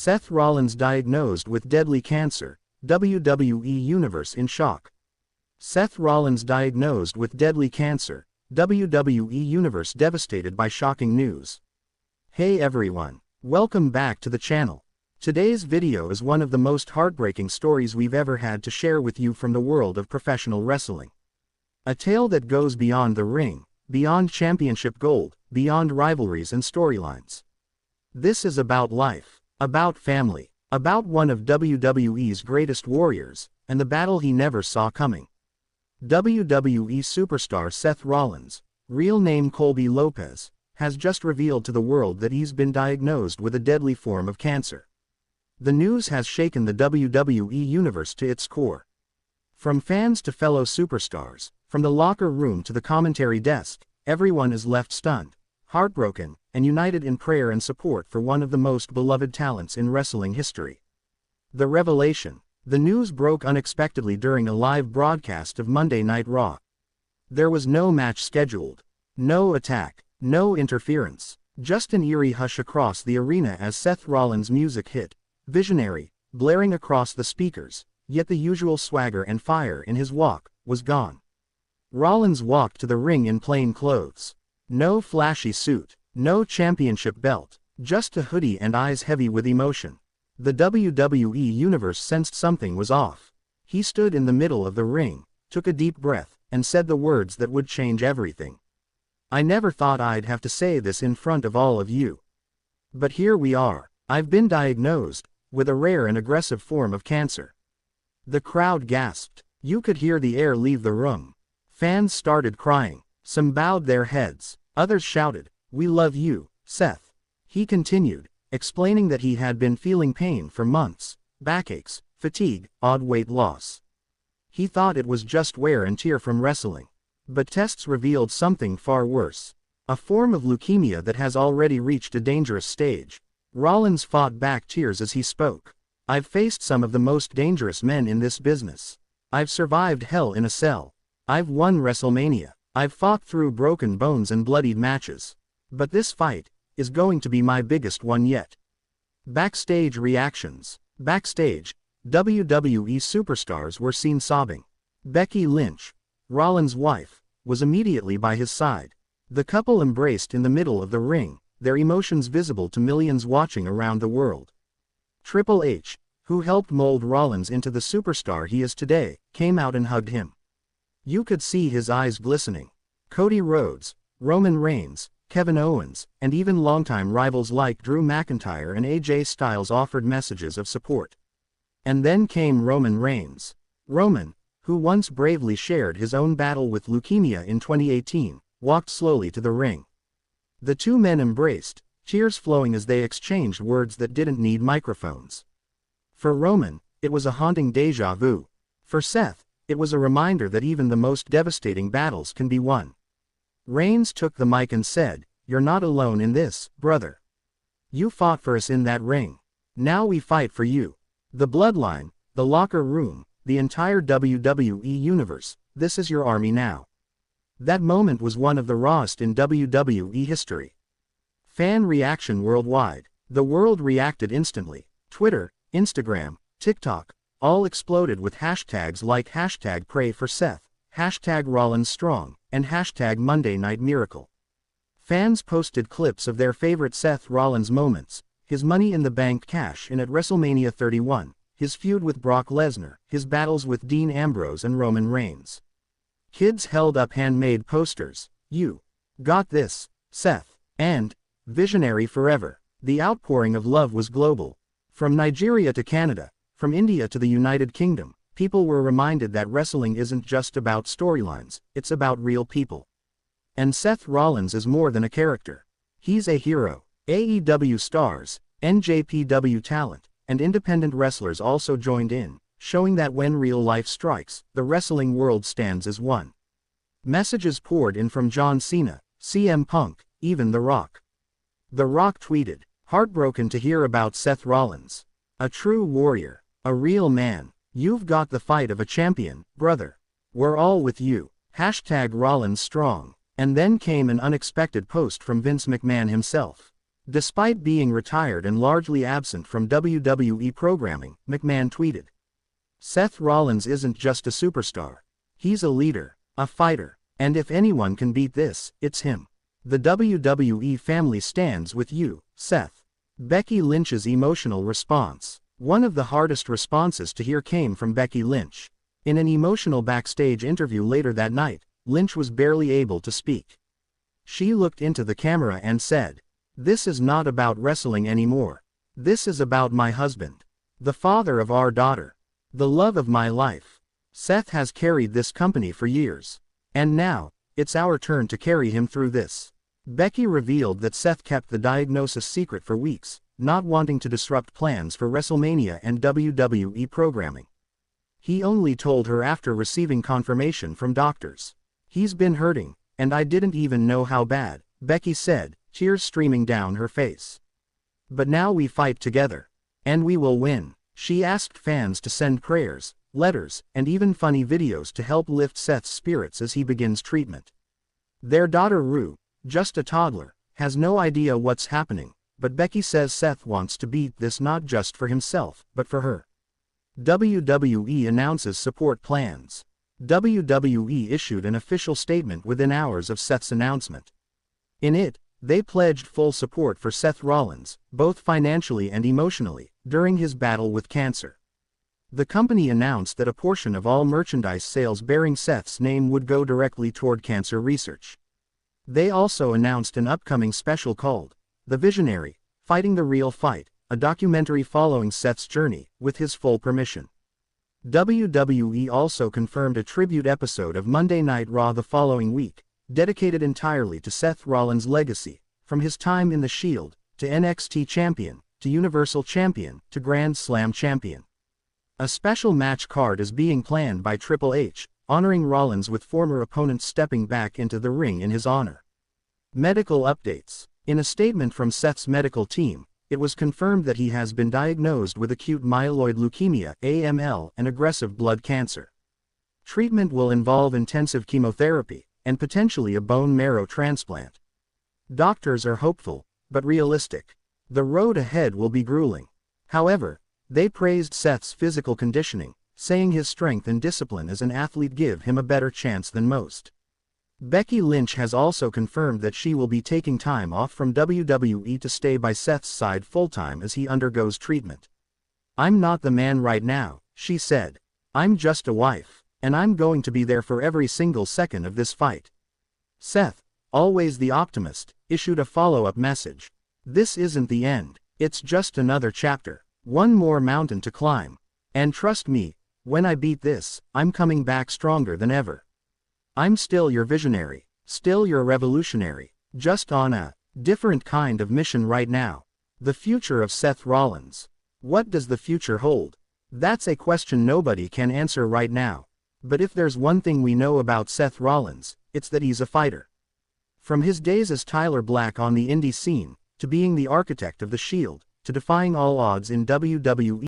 Seth Rollins diagnosed with deadly cancer, WWE Universe in shock. Seth Rollins diagnosed with deadly cancer, WWE Universe devastated by shocking news. Hey everyone, welcome back to the channel. Today's video is one of the most heartbreaking stories we've ever had to share with you from the world of professional wrestling. A tale that goes beyond the ring, beyond championship gold, beyond rivalries and storylines. This is about life, about family, about one of WWE's greatest warriors, and the battle he never saw coming. WWE Superstar Seth Rollins, real name Colby Lopez, has just revealed to the world that he's been diagnosed with a deadly form of cancer. The news has shaken the WWE Universe to its core. From fans to fellow superstars, from the locker room to the commentary desk, everyone is left stunned, heartbroken, and united in prayer and support for one of the most beloved talents in wrestling history. The revelation. The news broke unexpectedly during a live broadcast of Monday Night Raw. There was no match scheduled, no attack, no interference, just an eerie hush across the arena as Seth Rollins' music hit, visionary, blaring across the speakers, yet the usual swagger and fire in his walk was gone. Rollins walked to the ring in plain clothes. No flashy suit, no championship belt, just a hoodie and eyes heavy with emotion. The WWE Universe sensed something was off. He stood in the middle of the ring, took a deep breath, and said the words that would change everything. "I never thought I'd have to say this in front of all of you. But here we are. I've been diagnosed with a rare and aggressive form of cancer." The crowd gasped. You could hear the air leave the room. Fans started crying. Some bowed their heads. Others shouted, "We love you, Seth." He continued, explaining that he had been feeling pain for months, backaches, fatigue, odd weight loss. He thought it was just wear and tear from wrestling. But tests revealed something far worse. A form of leukemia that has already reached a dangerous stage. Rollins fought back tears as he spoke. "I've faced some of the most dangerous men in this business. I've survived hell in a cell. I've won WrestleMania. I've fought through broken bones and bloodied matches. But this fight is going to be my biggest one yet." Backstage reactions. Backstage, WWE superstars were seen sobbing. Becky Lynch, Rollins' wife, was immediately by his side. The couple embraced in the middle of the ring, their emotions visible to millions watching around the world. Triple H, who helped mold Rollins into the superstar he is today, came out and hugged him. You could see his eyes glistening. Cody Rhodes, Roman Reigns, Kevin Owens, and even longtime rivals like Drew McIntyre and AJ Styles offered messages of support. And then came Roman Reigns. Roman, who once bravely shared his own battle with leukemia in 2018, walked slowly to the ring. The two men embraced, tears flowing as they exchanged words that didn't need microphones. For Roman, it was a haunting déjà vu. For Seth, it was a reminder that even the most devastating battles can be won. Reigns took the mic and said, "You're not alone in this, brother. You fought for us in that ring. Now we fight for you. The bloodline, the locker room, the entire WWE Universe, this is your army now." That moment was one of the rawest in WWE history. Fan reaction worldwide. The world reacted instantly. Twitter, Instagram, TikTok, all exploded with hashtags like #PrayForSeth, #RollinsStrong, and #MondayNightMiracle. Fans posted clips of their favorite Seth Rollins moments, his Money in the Bank cash in at WrestleMania 31, his feud with Brock Lesnar, his battles with Dean Ambrose and Roman Reigns. Kids held up handmade posters, "You got this, Seth," and "Visionary Forever." The outpouring of love was global. From Nigeria to Canada, from India to the United Kingdom, people were reminded that wrestling isn't just about storylines, it's about real people. And Seth Rollins is more than a character. He's a hero. AEW stars, NJPW talent, and independent wrestlers also joined in, showing that when real life strikes, the wrestling world stands as one. Messages poured in from John Cena, CM Punk, even The Rock. The Rock tweeted, "Heartbroken to hear about Seth Rollins. A true warrior. A real man. You've got the fight of a champion, brother. We're all with you. #RollinsStrong." And then came an unexpected post from Vince McMahon himself. Despite being retired and largely absent from WWE programming, McMahon tweeted, "Seth Rollins isn't just a superstar. He's a leader, a fighter, and if anyone can beat this, it's him. The WWE family stands with you, Seth." Becky Lynch's emotional response. One of the hardest responses to hear came from Becky Lynch. In an emotional backstage interview later that night, Lynch was barely able to speak. She looked into the camera and said, "This is not about wrestling anymore. This is about my husband. The father of our daughter. The love of my life. Seth has carried this company for years. And now, it's our turn to carry him through this." Becky revealed that Seth kept the diagnosis secret for weeks, not wanting to disrupt plans for WrestleMania and WWE programming. He only told her after receiving confirmation from doctors. "He's been hurting, and I didn't even know how bad," Becky said, tears streaming down her face. "But now we fight together. And we will win." She asked fans to send prayers, letters, and even funny videos to help lift Seth's spirits as he begins treatment. Their daughter Rue, just a toddler, has no idea what's happening, but Becky says Seth wants to beat this not just for himself, but for her. WWE announces support plans. WWE issued an official statement within hours of Seth's announcement. In it, they pledged full support for Seth Rollins, both financially and emotionally, during his battle with cancer. The company announced that a portion of all merchandise sales bearing Seth's name would go directly toward cancer research. They also announced an upcoming special called The Visionary, Fighting the Real Fight, a documentary following Seth's journey, with his full permission. WWE also confirmed a tribute episode of Monday Night Raw the following week, dedicated entirely to Seth Rollins' legacy, from his time in the Shield, to NXT Champion, to Universal Champion, to Grand Slam Champion. A special match card is being planned by Triple H, honoring Rollins with former opponents stepping back into the ring in his honor. Medical updates. In a statement from Seth's medical team, it was confirmed that he has been diagnosed with acute myeloid leukemia (AML) and aggressive blood cancer. Treatment will involve intensive chemotherapy, and potentially a bone marrow transplant. Doctors are hopeful, but realistic. The road ahead will be grueling. However, they praised Seth's physical conditioning, saying his strength and discipline as an athlete give him a better chance than most. Becky Lynch has also confirmed that she will be taking time off from WWE to stay by Seth's side full-time as he undergoes treatment. "I'm not the man right now," she said. "I'm just a wife, and I'm going to be there for every single second of this fight." Seth, always the optimist, issued a follow-up message. "This isn't the end, it's just another chapter, one more mountain to climb. And trust me, when I beat this, I'm coming back stronger than ever. I'm still your visionary, still your revolutionary, just on a different kind of mission right now." The future of Seth Rollins. What does the future hold? That's a question nobody can answer right now. But if there's one thing we know about Seth Rollins, it's that he's a fighter. From his days as Tyler Black on the indie scene, to being the architect of the Shield, to defying all odds in WWE